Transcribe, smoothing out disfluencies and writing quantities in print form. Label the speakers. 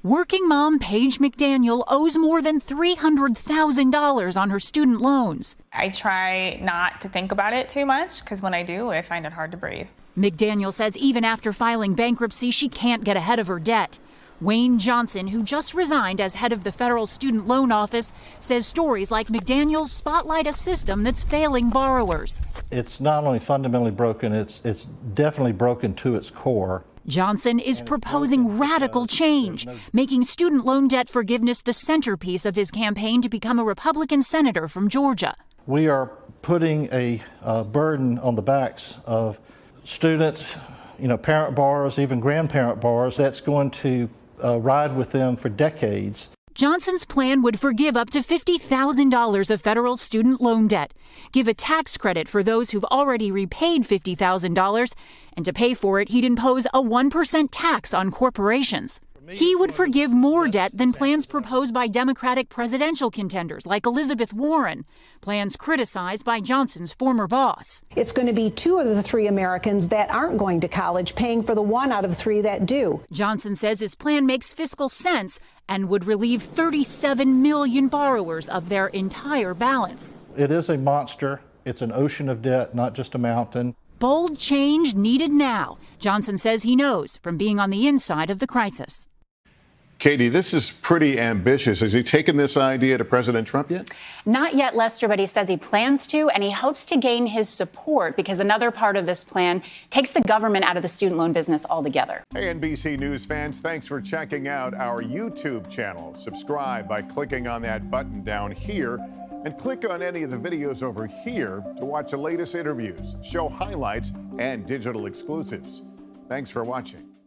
Speaker 1: Working mom Paige McDaniel owes more than $300,000 on her student loans.
Speaker 2: I try not to think about it too much because when I do, I find it hard to breathe.
Speaker 1: McDaniel says even after filing bankruptcy, she can't get ahead of her debt. Wayne Johnson, who just resigned as head of the Federal Student Loan Office, says stories like McDaniel's spotlight a system that's failing borrowers.
Speaker 3: It's not only fundamentally broken, it's definitely broken to its core.
Speaker 1: Johnson is proposing radical change, making student loan debt forgiveness the centerpiece of his campaign to become a Republican senator from Georgia.
Speaker 3: We are putting a burden on the backs of students, parent borrowers, even grandparent borrowers, that's going to ride with them for decades.
Speaker 1: Johnson's plan would forgive up to $50,000 of federal student loan debt, give a tax credit for those who've already repaid $50,000, and to pay for it, he'd impose a 1% tax on corporations. He would forgive more debt than plans proposed by Democratic presidential contenders like Elizabeth Warren, plans criticized by Johnson's former boss.
Speaker 4: It's going to be 2 of the 3 Americans that aren't going to college paying for the 1 out of 3 that do.
Speaker 1: Johnson says his plan makes fiscal sense and would relieve 37 million borrowers of their entire balance.
Speaker 3: It is a monster. It's an ocean of debt, not just a mountain.
Speaker 1: Bold change needed now. Johnson says he knows from being on the inside of the crisis.
Speaker 5: Katie, this is pretty ambitious. Has he taken this idea to President Trump yet?
Speaker 6: Not yet, Lester, but he says he plans to, and he hopes to gain his support because another part of this plan takes the government out of the student loan business altogether.
Speaker 5: Hey, NBC News fans, thanks for checking out our YouTube channel. Subscribe by clicking on that button down here and click on any of the videos over here to watch the latest interviews, show highlights, and digital exclusives. Thanks for watching.